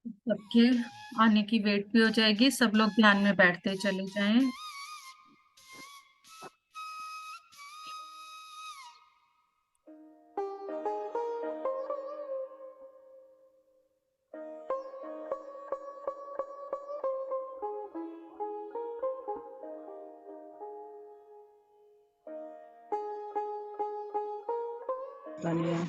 सबके आने की वेट भी हो जाएगी, सब लोग ध्यान में बैठते चले जाएं। तानिया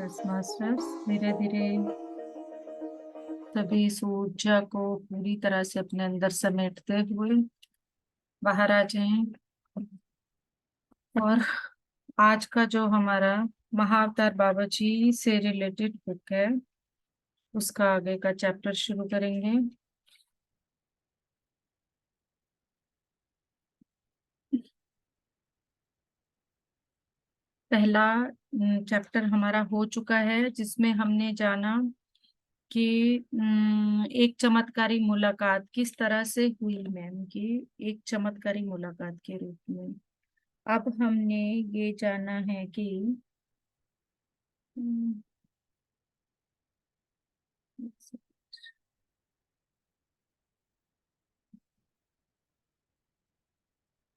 यस मास्टर्स, धीरे धीरे सभी इस ऊर्जा को पूरी तरह से अपने अंदर समेटते हुए बाहर आ जाएं। और आज का जो हमारा महाअवतार बाबा जी से रिलेटेड बुक है, उसका आगे का चैप्टर शुरू करेंगे। पहला चैप्टर हमारा हो चुका है, जिसमें हमने जाना कि एक चमत्कारी मुलाकात किस तरह से हुई मैम की, एक चमत्कारी मुलाकात के रूप में। अब हमने ये जाना है कि हम्म,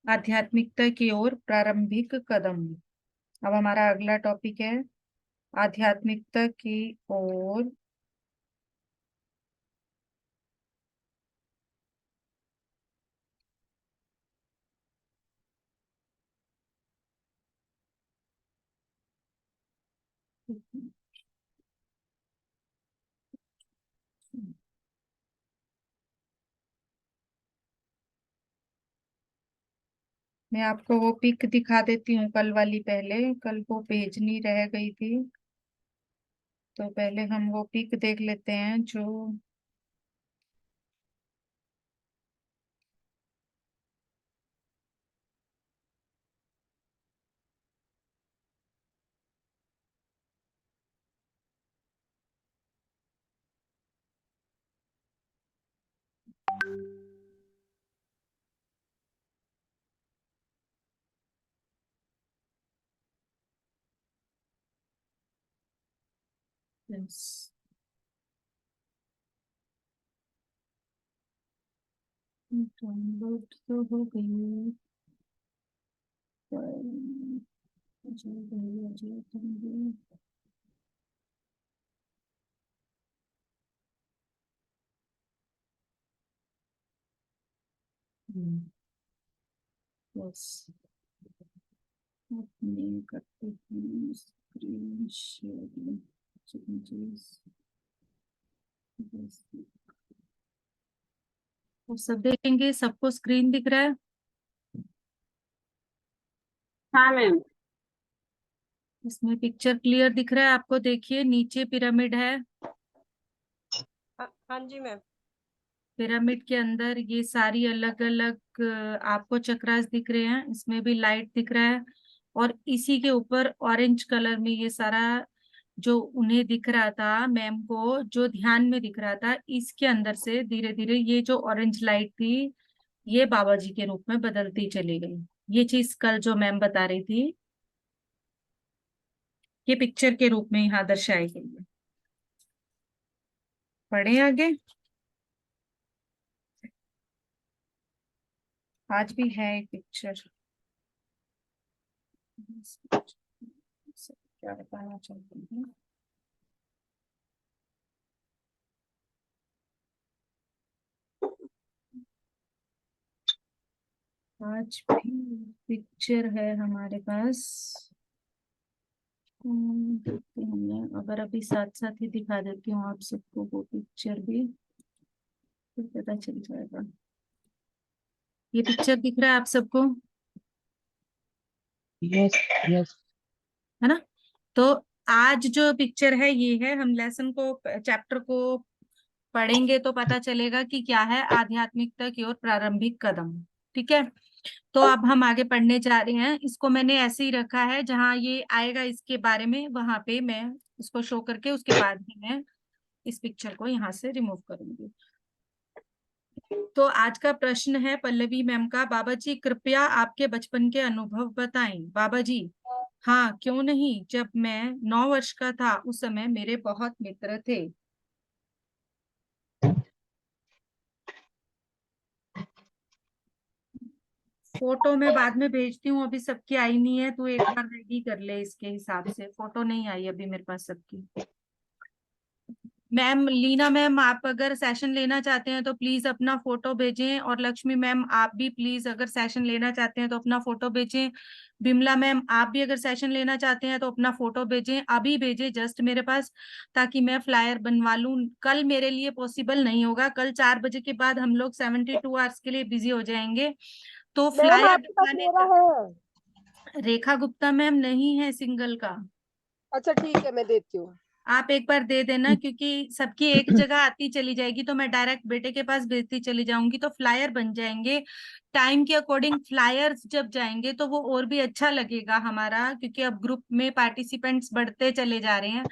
आध्यात्मिकता की ओर प्रारंभिक कदम। अब हमारा अगला टॉपिक है आध्यात्मिकता की ओर मैं आपको वो पिक दिखा देती हूँ कल वाली, पहले कल वो भेजनी रह गई थी, तो पहले हम वो पिक देख लेते हैं जो यस, डाउनलोड तो हो गई, पर अजय भाई, अजय तुम भी, यस, अपने करते हैं स्क्रीन शेयर, चेंजेस, वो सब देखेंगे, सबको स्क्रीन दिख रहा है? हाँ मैम। इसमें पिक्चर क्लियर दिख रहा है आपको? देखिए नीचे पिरामिड है, हाँ जी मैम। पिरामिड के अंदर ये सारी अलग अलग आपको चक्रास दिख रहे हैं, इसमें भी लाइट दिख रहा है, और इसी के ऊपर ऑरेंज कलर में ये सारा जो उन्हें दिख रहा था, मैम को जो ध्यान में दिख रहा था, इसके अंदर से धीरे धीरे ये जो ऑरेंज लाइट थी ये बाबा जी के रूप में बदलती चली गई। ये चीज कल जो मैम बता रही थी ये पिक्चर के रूप में यहाँ दर्शाई गई है। पढ़े आगे? आज भी है एक पिक्चर, क्या बताना चाहती हूँ, आज भी पिक्चर है हमारे पास। देखते हैं, मैं अगर अभी साथ साथ ही दिखा देती हूँ आप सबको वो पिक्चर भी, फिर पता चल जाएगा। ये पिक्चर दिख रहा है आप सबको? Yes yes. है ना? तो आज जो पिक्चर है ये है, हम लेसन को, चैप्टर को पढ़ेंगे तो पता चलेगा कि क्या है आध्यात्मिकता की ओर प्रारंभिक कदम। ठीक है, तो अब हम आगे पढ़ने जा रहे हैं। इसको मैंने ऐसे ही रखा है, जहां ये आएगा इसके बारे में वहां पे मैं इसको शो करके उसके बाद ही मैं इस पिक्चर को यहाँ से रिमूव करूंगी। तो आज का प्रश्न है पल्लवी मैम का, बाबा जी कृपया आपके बचपन के अनुभव बताएं। बाबा जी: हाँ क्यों नहीं, जब मैं 9 वर्ष का था उस समय मेरे बहुत मित्र थे। फोटो मैं बाद में भेजती हूँ, अभी सबकी आई नहीं है, तू एक बार रेडी कर ले, इसके हिसाब से फोटो नहीं आई अभी मेरे पास सबकी। मैम लीना मैम, आप अगर सेशन लेना चाहते हैं तो प्लीज अपना फोटो भेजें, और लक्ष्मी मैम आप भी प्लीज अगर सेशन लेना चाहते हैं तो अपना फोटो भेजें। बिमला मैम आप भी अगर सेशन लेना चाहते हैं तो अपना फोटो भेजें, अभी भेजें जस्ट मेरे पास, ताकि मैं फ्लायर बनवा लूं। कल मेरे लिए पॉसिबल नहीं होगा, कल 4 बजे के बाद हम लोग 72 आवर्स के लिए बिजी हो जाएंगे, तो मैम फ्लायर आपके पास बनवाने मेरा का। है। रेखा गुप्ता मैम नहीं है सिंगल का, अच्छा ठीक है, मैं देती हूँ। आप एक बार दे देना, क्योंकि सबकी एक जगह आती चली जाएगी तो मैं डायरेक्ट बेटे के पास भेजती चली जाऊंगी, तो फ्लायर बन जाएंगे टाइम के अकॉर्डिंग। फ्लायर्स जब जाएंगे तो वो और भी अच्छा लगेगा हमारा, क्योंकि अब ग्रुप में पार्टिसिपेंट्स बढ़ते चले जा रहे हैं,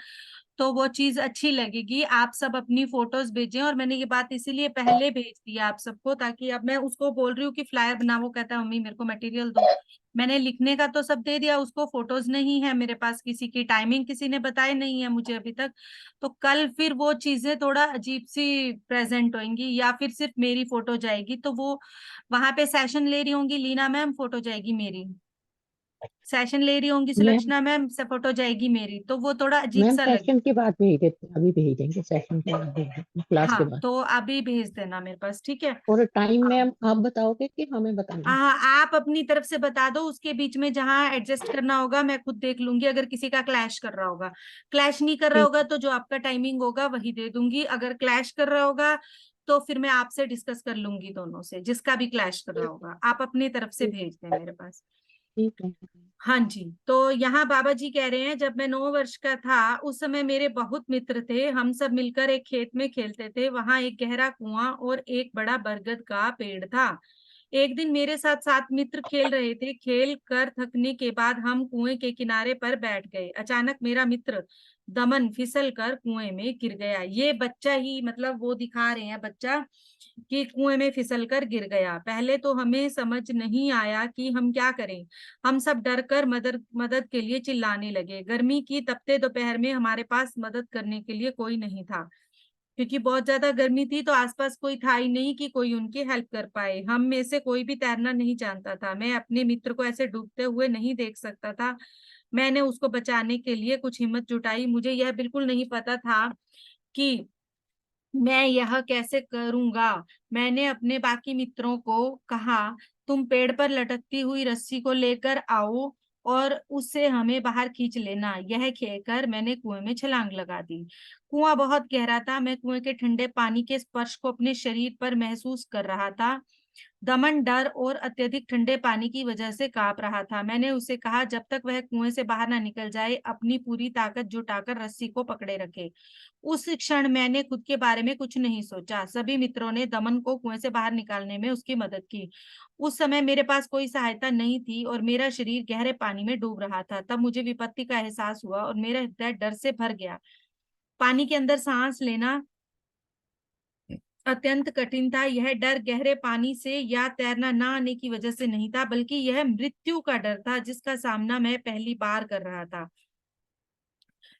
तो वो चीज अच्छी लगेगी। आप सब अपनी फोटोज भेजें, और मैंने ये बात इसीलिए पहले भेज दी आप सबको, ताकि अब मैं उसको बोल रही हूँ कि फ्लायर बना, वो कहता है मम्मी मेरे को मटेरियल दो। मैंने लिखने का तो सब दे दिया उसको, फोटोज नहीं है मेरे पास, किसी की टाइमिंग किसी ने बताई नहीं है मुझे अभी तक, तो कल फिर वो चीजें थोड़ा अजीब सी प्रेजेंट होंगी, या फिर सिर्फ मेरी फोटो जाएगी, तो वो वहां पे सेशन ले रही होंगी लीना मैम, फोटो जाएगी मेरी। सेशन ले रही होंगी सुलक्षणा मैम, सपोर्ट हो जाएगी मेरी, तो वो थोड़ा अजीब मैम सा लगे। सेशन के बाद भेज देते, अभी भेज देंगे, सेशन के बाद भेज देंगे, क्लास के हाँ बाद। तो अभी भेज देना मेरे पास, ठीक है। और टाइम हाँ मैम आप बताओगे कि हमें बताना है? हाँ, आप अपनी तरफ से बता दो, उसके बीच में जहां एडजस्ट करना होगा मैं खुद देख लूंगी। अगर किसी का क्लैश कर रहा होगा, क्लैश नहीं कर रहा ठीक होगा है। तो जो आपका टाइमिंग होगा वही दे दूंगी। अगर क्लैश कर रहा होगा तो फिर मैं आपसे डिस्कस कर लूंगी दोनों से, जिसका भी क्लैश कर रहा ठीक होगा आप अपनी तरफ से ठीक भेज दें मेरे पास। ठीक है। हाँ जी, तो यहाँ बाबा जी कह रहे हैं, जब मैं 9 वर्ष का था उस समय मेरे बहुत मित्र थे, हम सब मिलकर एक खेत में खेलते थे। वहां एक गहरा कुआं और एक बड़ा बरगद का पेड़ था। एक दिन मेरे साथ 7 मित्र खेल रहे थे। खेल कर थकने के बाद हम कुएं के किनारे पर बैठ गए। अचानक मेरा मित्र दमन फिसल कर कुएं में गिर गया। ये बच्चा ही, मतलब वो दिखा रहे हैं बच्चा कि कुएं में फिसल कर गिर गया। पहले तो हमें समझ नहीं आया कि हम क्या करें। हम सब डर कर मदद मदद के लिए चिल्लाने लगे। गर्मी की तपते दोपहर में हमारे पास मदद करने के लिए कोई नहीं था, क्योंकि बहुत ज्यादा गर्मी थी, तो आसपास कोई था ही नहीं कि कोई उनकी हेल्प कर पाए। हम में से कोई भी तैरना नहीं जानता था। मैं अपने मित्र को ऐसे डूबते हुए नहीं देख सकता था। मैंने उसको बचाने के लिए कुछ हिम्मत जुटाई। मुझे यह बिल्कुल नहीं पता था कि मैं यह कैसे करूंगा। मैंने अपने बाकी मित्रों को कहा, तुम पेड़ पर लटकती हुई रस्सी को लेकर आओ और उससे हमें बाहर खींच लेना। यह कहकर मैंने कुएं में छलांग लगा दी। कुआं बहुत गहरा था। मैं कुएं के ठंडे पानी के स्पर्श को अपने शरीर पर महसूस कर रहा था। दमन डर और अत्यधिक ठंडे पानी की वजह से कांप रहा था। मैंने उसे कहा, जब तक वह कुएं से बाहर ना निकल जाए अपनी पूरी ताकत जुटाकर रस्सी को पकड़े रखे। उस क्षण मैंने खुद के बारे में कुछ नहीं सोचा। सभी मित्रों ने दमन को कुएं से बाहर निकालने में उसकी मदद की। उस समय मेरे पास कोई सहायता नहीं थी और मेरा शरीर गहरे पानी में डूब रहा था। तब मुझे विपत्ति का एहसास हुआ और मेरा हृदय डर से भर गया। पानी के अंदर सांस लेना अत्यंत कठिन था। यह डर गहरे पानी से या तैरना ना आने की वजह से नहीं था, बल्कि यह मृत्यु का डर था जिसका सामना मैं पहली बार कर रहा था।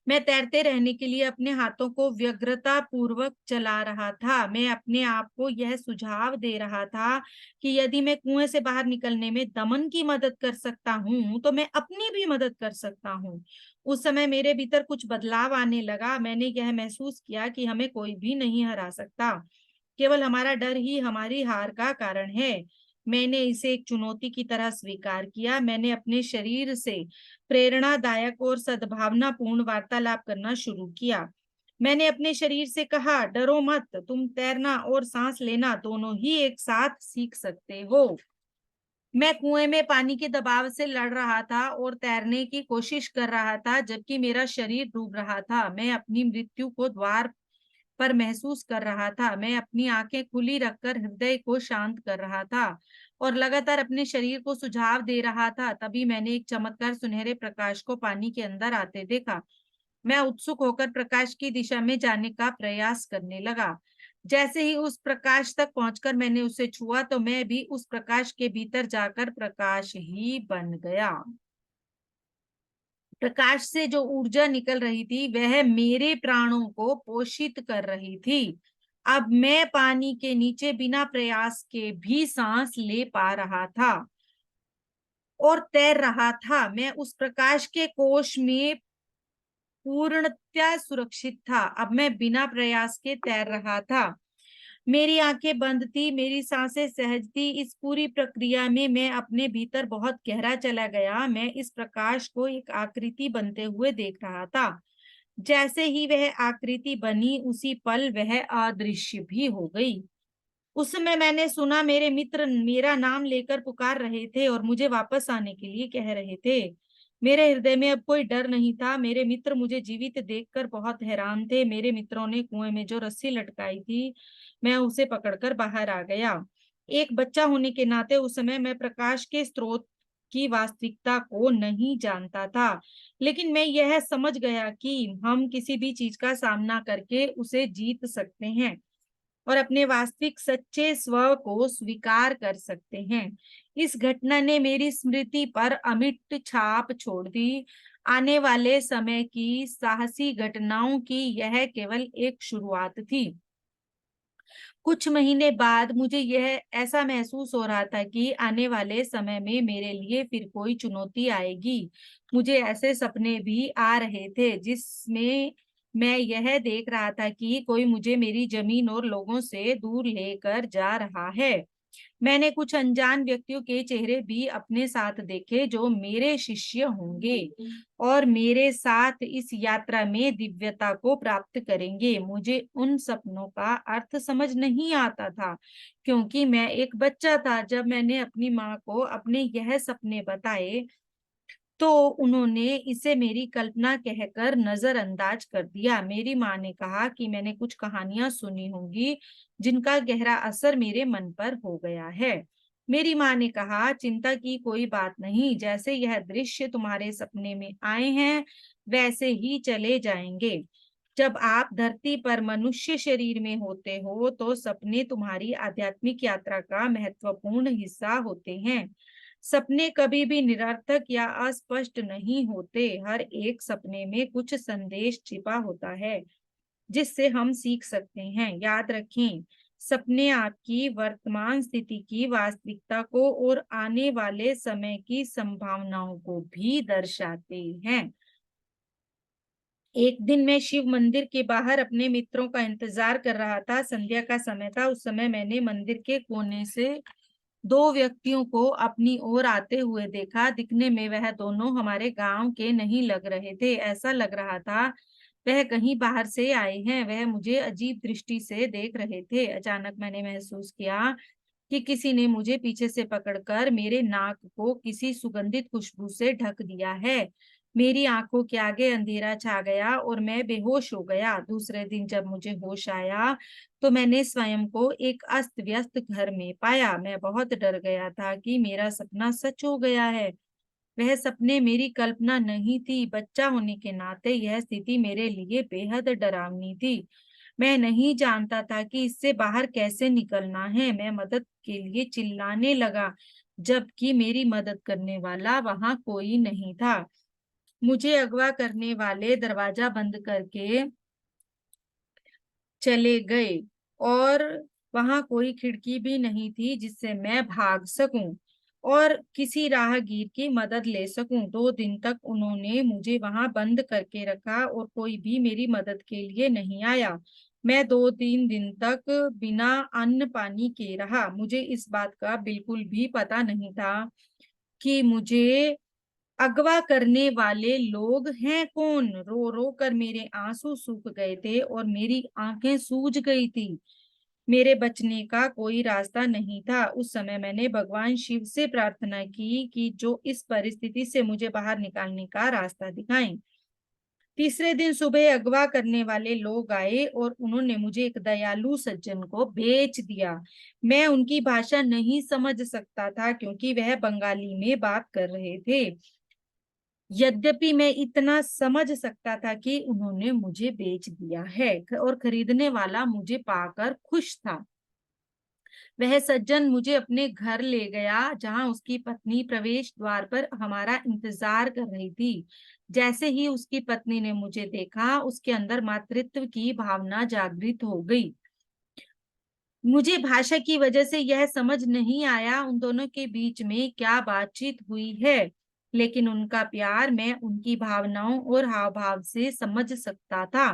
मैं तैरते रहने के लिए अपने हाथों को व्यग्रता पूर्वक चला रहा था। मैं अपने आप को यह सुझाव दे रहा था कि यदि मैं कुएं से बाहर निकलने में दमन की मदद कर सकता हूं तो मैं अपनी भी मदद कर सकता हूं। उस समय मेरे भीतर कुछ बदलाव आने लगा। मैंने यह महसूस किया कि हमें कोई भी नहीं हरा सकता, केवल हमारा डर ही हमारी हार का कारण है। मैंने इसे एक चुनौती की तरह स्वीकार किया। मैंने अपने शरीर से प्रेरणादायक और सद्भावनापूर्ण वार्तालाप करना शुरू किया। मैंने अपने शरीर से कहा, डरो मत, तुम तैरना और सांस लेना दोनों ही एक साथ सीख सकते हो। मैं कुएं में पानी के दबाव से लड़ रहा था और तैरने की कोशिश कर रहा था, जबकि मेरा शरीर डूब रहा था। मैं अपनी मृत्यु को द्वार पर महसूस कर रहा था। मैं अपनी आंखें खुली रखकर हृदय को शांत कर रहा था और लगातार अपने शरीर को सुझाव दे रहा था। तभी मैंने एक चमत्कार सुनहरे प्रकाश को पानी के अंदर आते देखा। मैं उत्सुक होकर प्रकाश की दिशा में जाने का प्रयास करने लगा। जैसे ही उस प्रकाश तक पहुंचकर मैंने उसे छुआ तो मैं भी उस प्रकाश के भीतर जाकर प्रकाश ही बन गया। प्रकाश से जो ऊर्जा निकल रही थी वह मेरे प्राणों को पोषित कर रही थी। अब मैं पानी के नीचे बिना प्रयास के भी सांस ले पा रहा था और तैर रहा था। मैं उस प्रकाश के कोश में पूर्णतया सुरक्षित था। अब मैं बिना प्रयास के तैर रहा था। मेरी आंखें बंद थी, मेरी सांसें सहज थी। इस पूरी प्रक्रिया में मैं अपने भीतर बहुत गहरा चला गया। मैं इस प्रकाश को एक आकृति बनते हुए देख रहा था। जैसे ही वह आकृति बनी उसी पल वह अदृश्य भी हो गई। उस समय मैंने सुना मेरे मित्र मेरा नाम लेकर पुकार रहे थे और मुझे वापस आने के लिए कह रहे थे। मेरे हृदय में अब कोई डर नहीं था। मेरे मित्र मुझे जीवित देखकर बहुत हैरान थे। मेरे मित्रों ने कुएं में जो रस्सी लटकाई थी मैं उसे पकड़कर बाहर आ गया। एक बच्चा होने के नाते उस समय मैं प्रकाश के स्रोत की वास्तविकता को नहीं जानता था, लेकिन मैं यह समझ गया कि हम किसी भी चीज का सामना करके उसे जीत सकते हैं और अपने वास्तविक सच्चे स्व को स्वीकार कर सकते हैं। इस घटना ने मेरी स्मृति पर अमिट छाप छोड़ दी। आने वाले समय की साहसी घटनाओं की यह केवल एक शुरुआत थी। कुछ महीने बाद मुझे यह ऐसा महसूस हो रहा था कि आने वाले समय में मेरे लिए फिर कोई चुनौती आएगी। मुझे ऐसे सपने भी आ रहे थे जिसमें मैं यह देख रहा था कि कोई मुझे मेरी जमीन और लोगों से दूर लेकर जा रहा है। मैंने कुछ अनजान व्यक्तियों के चेहरे भी अपने साथ देखे जो मेरे शिष्य होंगे और मेरे साथ इस यात्रा में दिव्यता को प्राप्त करेंगे। मुझे उन सपनों का अर्थ समझ नहीं आता था क्योंकि मैं एक बच्चा था। जब मैंने अपनी माँ को अपने यह सपने बताए तो उन्होंने इसे मेरी कल्पना कहकर नजरअंदाज कर दिया। मेरी माँ ने कहा कि मैंने कुछ कहानियां सुनी होंगी जिनका गहरा असर मेरे मन पर हो गया है। मेरी माँ ने कहा, चिंता की कोई बात नहीं, जैसे यह दृश्य तुम्हारे सपने में आए हैं वैसे ही चले जाएंगे। जब आप धरती पर मनुष्य शरीर में होते हो तो सपने तुम्हारी आध्यात्मिक यात्रा का महत्वपूर्ण हिस्सा होते हैं। सपने कभी भी निरर्थक या अस्पष्ट नहीं होते। हर एक सपने में कुछ संदेश छिपा होता है जिससे हम सीख सकते हैं। याद रखें, सपने आपकी वर्तमान स्थिति की वास्तविकता को और आने वाले समय की संभावनाओं को भी दर्शाते हैं। एक दिन मैं शिव मंदिर के बाहर अपने मित्रों का इंतजार कर रहा था। संध्या का समय था। उस समय मैंने मंदिर के कोने से दो व्यक्तियों को अपनी ओर आते हुए देखा। दिखने में वह दोनों हमारे गांव के नहीं लग रहे थे। ऐसा लग रहा था वह कहीं बाहर से आए हैं। वह मुझे अजीब दृष्टि से देख रहे थे। अचानक मैंने महसूस किया कि किसी ने मुझे पीछे से पकड़कर मेरे नाक को किसी सुगंधित खुशबू से ढक दिया है। मेरी आंखों के आगे अंधेरा छा गया और मैं बेहोश हो गया। दूसरे दिन जब मुझे होश आया तो मैंने स्वयं को एक अस्त व्यस्त घर में पाया। मैं बहुत डर गया था कि मेरा सपना सच हो गया है। वह सपने मेरी कल्पना नहीं थी। बच्चा होने के नाते यह स्थिति मेरे लिए बेहद डरावनी थी। मैं नहीं जानता था कि इससे बाहर कैसे निकलना है। मैं मदद के लिए चिल्लाने लगा जबकि मेरी मदद करने वाला वहां कोई नहीं था। मुझे अगवा करने वाले दरवाजा बंद करके चले गए और वहां कोई खिड़की भी नहीं थी जिससे मैं भाग सकूं और किसी राहगीर की मदद ले सकूं। 2 दिन तक उन्होंने मुझे वहां बंद करके रखा और कोई भी मेरी मदद के लिए नहीं आया। मैं 2-3 दिन तक बिना अन्न पानी के रहा। मुझे इस बात का बिल्कुल भी पता नहीं था कि मुझे अगवा करने वाले लोग हैं कौन। रो रो कर मेरे आंसू सूख गए थे और मेरी आंखें सूज गई थी। मेरे बचने का कोई रास्ता नहीं था। उस समय मैंने भगवान शिव से प्रार्थना की कि जो इस परिस्थिति से मुझे बाहर निकालने का रास्ता दिखाएं। तीसरे दिन सुबह अगवा करने वाले लोग आए और उन्होंने मुझे एक दयालु सज्जन को बेच दिया। मैं उनकी भाषा नहीं समझ सकता था क्योंकि वह बंगाली में बात कर रहे थे। यद्यपि मैं इतना समझ सकता था कि उन्होंने मुझे बेच दिया है और खरीदने वाला मुझे पाकर खुश था। वह सज्जन मुझे अपने घर ले गया जहां उसकी पत्नी प्रवेश द्वार पर हमारा इंतजार कर रही थी। जैसे ही उसकी पत्नी ने मुझे देखा उसके अंदर मातृत्व की भावना जागृत हो गई। मुझे भाषा की वजह से यह समझ नहीं आया उन दोनों के बीच में क्या बातचीत हुई है, लेकिन उनका प्यार मैं उनकी भावनाओं और हाव भाव से समझ सकता था।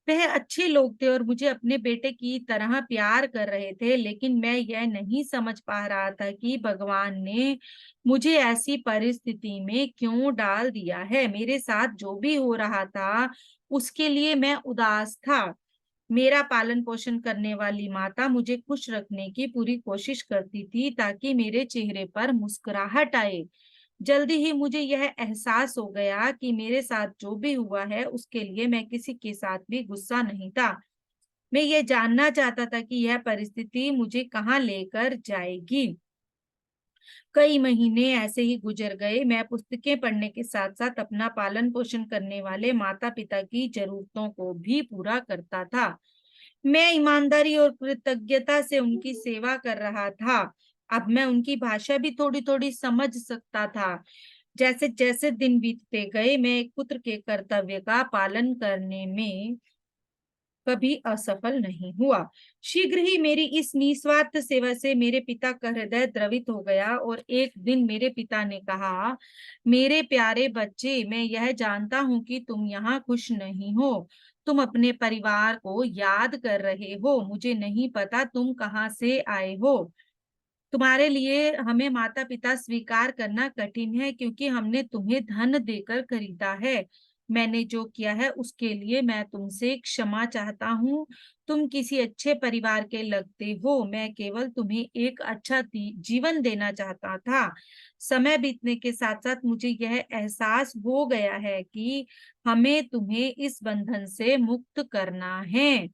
वह अच्छे लोग थे और मुझे अपने बेटे की तरह प्यार कर रहे थे, लेकिन मैं यह नहीं समझ पा रहा था कि भगवान ने मुझे ऐसी परिस्थिति में क्यों डाल दिया है। मेरे साथ जो भी हो रहा था उसके लिए मैं उदास था। मेरा पालन पोषण करने वाली माता मुझे खुश रखने की पूरी कोशिश करती थी ताकि मेरे चेहरे पर मुस्कुराहट आए। जल्दी ही मुझे यह एहसास हो गया कि मेरे साथ जो भी हुआ है उसके लिए मैं किसी के साथ भी गुस्सा नहीं था। मैं ये जानना चाहता था कि यह परिस्थिति मुझे कहाँ लेकर जाएगी। कई महीने ऐसे ही गुजर गए। मैं पुस्तकें पढ़ने के साथ साथ अपना पालन पोषण करने वाले माता पिता की जरूरतों को भी पूरा करता था। मैं ईमानदारी और कृतज्ञता से उनकी सेवा कर रहा था। अब मैं उनकी भाषा भी थोड़ी थोड़ी समझ सकता था। जैसे जैसे दिन बीतते गए मैं एक पुत्र के कर्तव्य का पालन कभी असफल नहीं हुआ। शीघ्र ही मेरी इस निस्वार्थ सेवा से मेरे पिता का हृदय द्रवित हो गया और एक दिन मेरे पिता ने कहा, मेरे प्यारे बच्चे, मैं यह जानता हूं कि तुम यहाँ खुश नहीं हो। तुम अपने परिवार को याद कर रहे हो। मुझे नहीं पता तुम कहाँ से आए हो। तुम्हारे लिए हमें माता पिता स्वीकार करना कठिन है, क्योंकि हमने तुम्हें धन देकर खरीदा है। मैंने जो किया है उसके लिए मैं तुमसे क्षमा चाहता हूँ। तुम किसी अच्छे परिवार के लगते हो। मैं केवल तुम्हें एक अच्छा जीवन देना चाहता था। समय बीतने के साथ साथ मुझे यह एहसास हो गया है कि हमें तुम्हें इस बंधन से मुक्त करना है।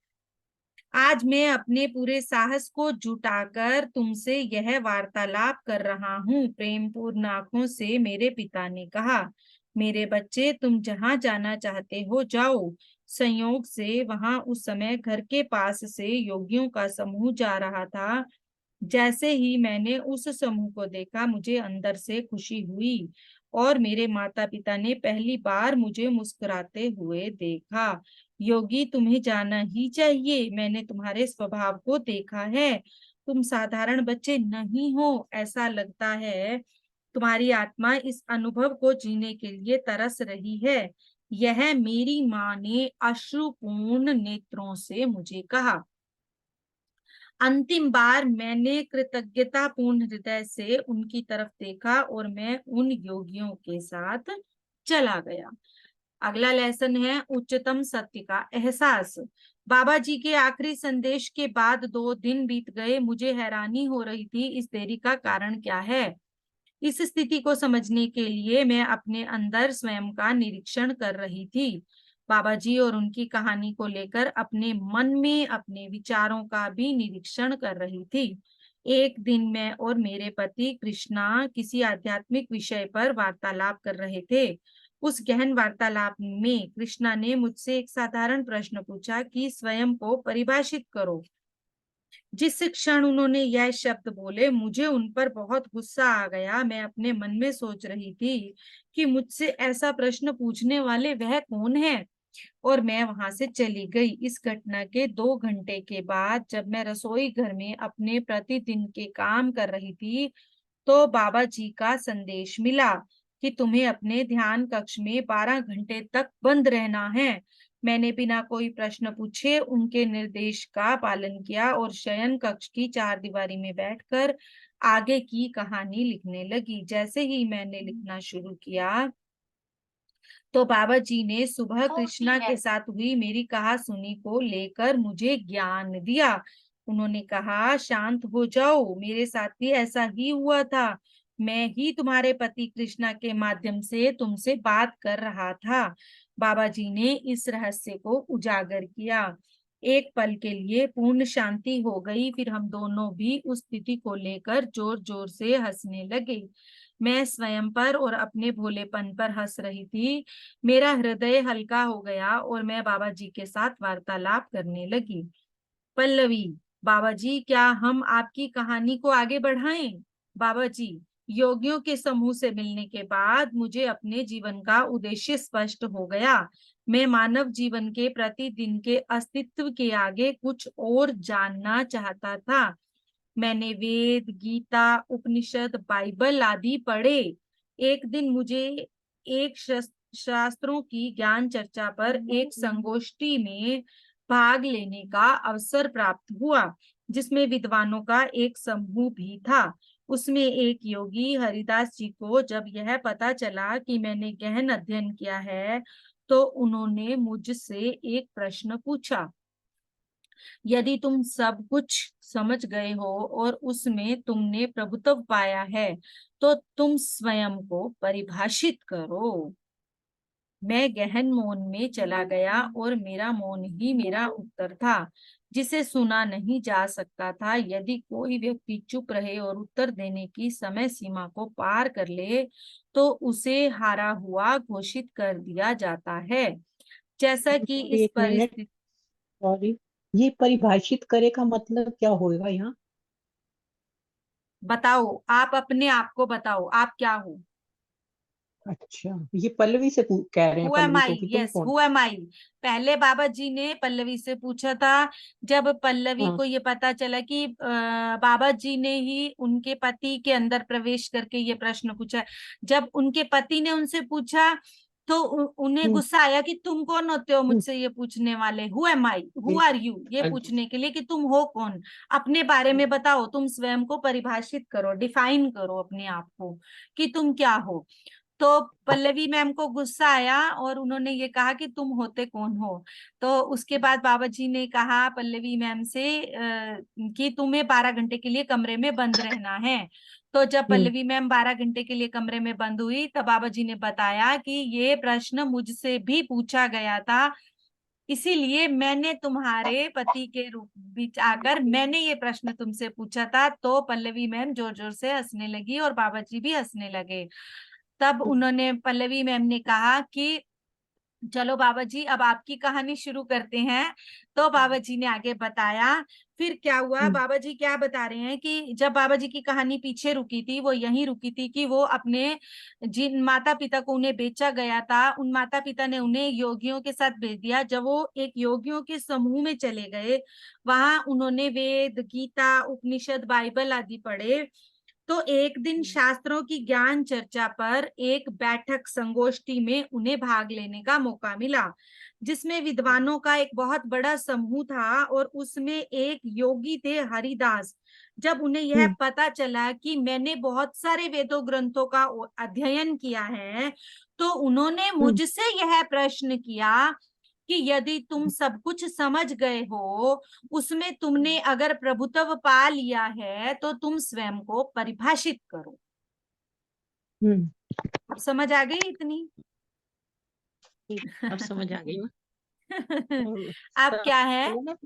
आज मैं अपने पूरे साहस को जुटाकर तुमसे यह वार्तालाप कर रहा हूँ। प्रेम पूर्ण आंखों से मेरे पिता ने कहा, मेरे बच्चे, तुम जहां जाना चाहते हो जाओ। संयोग से वहां उस समय घर के पास से योगियों का समूह जा रहा था। जैसे ही मैंने उस समूह को देखा, मुझे अंदर से खुशी हुई और मेरे माता पिता ने पहली बार मुझे मुस्कुराते हुए देखा। योगी, तुम्हें जाना ही चाहिए। मैंने तुम्हारे स्वभाव को देखा है। तुम साधारण बच्चे नहीं हो। ऐसा लगता है तुम्हारी आत्मा इस अनुभव को जीने के लिए तरस रही है। यह मेरी माँ ने अश्रुपूर्ण नेत्रों से मुझे कहा। अंतिम बार मैंने कृतज्ञतापूर्ण हृदय से उनकी तरफ देखा और मैं उन योगियों के साथ चला गया। अगला लेसन है उच्चतम सत्य का एहसास। बाबा जी के आखिरी संदेश के बाद 2 दिन बीत गए। मुझे हैरानी हो रही थी, इस देरी का कारण क्या है। इस स्थिति को समझने के लिए मैं अपने अंदर स्वयं का निरीक्षण कर रही थी। बाबा जी और उनकी कहानी को लेकर अपने मन में अपने विचारों का भी निरीक्षण कर रही थी। एक दिन मैं और मेरे पति कृष्णा किसी आध्यात्मिक विषय पर वार्तालाप कर रहे थे। उस गहन वार्तालाप में कृष्णा ने मुझसे एक साधारण प्रश्न पूछा कि स्वयं को परिभाषित करो। जिस क्षण उन्होंने यह शब्द बोले, मुझे उन पर बहुत गुस्सा आ गया। मैं अपने मन में सोच रही थी कि मुझसे ऐसा प्रश्न पूछने वाले वह कौन है, और मैं वहां से चली गई। इस घटना के 2 घंटे के बाद जब मैं रसोई घर में अपने प्रतिदिन के काम कर रही थी, तो बाबा जी का संदेश मिला कि तुम्हें अपने ध्यान कक्ष में 12 घंटे तक बंद रहना है। मैंने बिना कोई प्रश्न पूछे उनके निर्देश का पालन किया और शयन कक्ष की 4 दीवारी में बैठकर आगे की कहानी लिखने लगी। जैसे ही मैंने लिखना शुरू किया, तो बाबा जी ने सुबह कृष्णा के साथ हुई मेरी कहासुनी को लेकर मुझे ज्ञान दिया। उन्होंने कहा, शांत हो जाओ, मेरे साथ भी ऐसा ही हुआ था। मैं ही तुम्हारे पति कृष्णा के माध्यम से तुमसे बात कर रहा था। बाबा जी ने इस रहस्य को उजागर किया। एक पल के लिए पूर्ण शांति हो गई। फिर हम दोनों भी उस स्थिति को लेकर जोर जोर से हंसने लगे। मैं स्वयं पर और अपने भोलेपन पर हंस रही थी। मेरा हृदय हल्का हो गया और मैं बाबा जी के साथ वार्तालाप करने लगी। पल्लवी, बाबा जी, क्या हम आपकी कहानी को आगे बढ़ाएं? बाबा जी, योगियों के समूह से मिलने के बाद मुझे अपने जीवन का उद्देश्य स्पष्ट हो गया। मैं मानव जीवन के प्रतिदिन के अस्तित्व के आगे कुछ और जानना चाहता था। मैंने वेद, गीता, उपनिषद, बाइबल आदि पढ़े। एक दिन मुझे एक शास्त्रों की ज्ञान चर्चा पर एक संगोष्ठी में भाग लेने का अवसर प्राप्त हुआ, जिसमें विद्वानों का एक समूह भी था। उसमें एक योगी हरिदास जी को जब यह पता चला कि मैंने गहन अध्ययन किया है, तो उन्होंने मुझसे एक प्रश्न पूछा। यदि तुम सब कुछ समझ गए हो और उसमें तुमने प्रभुत्व पाया है, तो तुम स्वयं को परिभाषित करो। मैं गहन मौन में चला गया और मेरा मौन ही मेरा उत्तर था, जिसे सुना नहीं जा सकता था। यदि कोई व्यक्ति चुप रहे और उत्तर देने की समय सीमा को पार कर ले, तो उसे हारा हुआ घोषित कर दिया जाता है। जैसा कि इस एक मिनट, परिस्थिति, सॉरी, ये परिभाषित करे का मतलब क्या होगा यहाँ? बताओ, आप अपने आप को बताओ, आप क्या हो? अच्छा, ये पल्लवी से कह रहे हैं हु एम पल्लवी आई, को कि तुम यस, कौन? हु एम आई। पहले बाबा जी ने पल्लवी से पूछा था। जब पल्लवी हाँ। को ये पता चला कि बाबा जी ने ही उनके पति के अंदर प्रवेश करके ये प्रश्न पूछा, जब उनके पति ने उनसे पूछा तो उन्हें हम्म, गुस्सा आया कि तुम कौन होते हो हम्म, मुझसे ये पूछने वाले, who am I, who are you, ये अच्छा, पूछने के लिए कि तुम हो कौन, अपने बारे में बताओ, तुम स्वयं को परिभाषित करो, डिफाइन करो अपने आप को कि तुम क्या हो। तो पल्लवी मैम को गुस्सा आया और उन्होंने ये कहा कि तुम होते कौन हो। तो उसके बाद बाबा जी ने कहा पल्लवी मैम से कि तुम्हें 12 घंटे के लिए कमरे में बंद रहना है। तो जब हम्म, पल्लवी मैम 12 घंटे के लिए कमरे में बंद हुई तब बाबा जी ने बताया कि ये प्रश्न मुझसे भी पूछा गया था, इसीलिए मैंने तुम्हारे पति के रूप बीच आकर मैंने ये प्रश्न तुमसे पूछा था। तो पल्लवी मैम जोर जोर से हंसने लगी और बाबा जी भी हंसने लगे। तब उन्होंने, पल्लवी मैम ने कहा कि चलो बाबा जी अब आपकी कहानी शुरू करते हैं। तो बाबा जी ने आगे बताया फिर क्या हुआ। हम्म, बाबा जी क्या बता रहे हैं कि जब बाबा जी की कहानी पीछे रुकी थी, वो यहीं रुकी थी कि वो अपने जिन माता पिता को उन्हें बेचा गया था, उन माता पिता ने उन्हें योगियों के साथ भेज दिया। जब वो एक योगियों के समूह में चले गए, वहां उन्होंने वेद, गीता, उपनिषद, बाइबल आदि पढ़े। तो एक दिन शास्त्रों की ज्ञान चर्चा पर एक बैठक संगोष्ठी में उन्हें भाग लेने का मौका मिला, जिसमें विद्वानों का एक बहुत बड़ा समूह था और उसमें एक योगी थे, हरिदास। जब उन्हें यह हम्म, पता चला कि मैंने बहुत सारे वेदों ग्रंथों का अध्ययन किया है, तो उन्होंने हम्म, मुझसे यह प्रश्न किया कि यदि तुम सब कुछ समझ गए हो, उसमें तुमने अगर प्रभुत्व पा लिया है, तो तुम स्वयं को परिभाषित करो। हम्म, अब समझ आ गई इतनी? अब समझ आ गई ना। अब क्या है? चलो ना,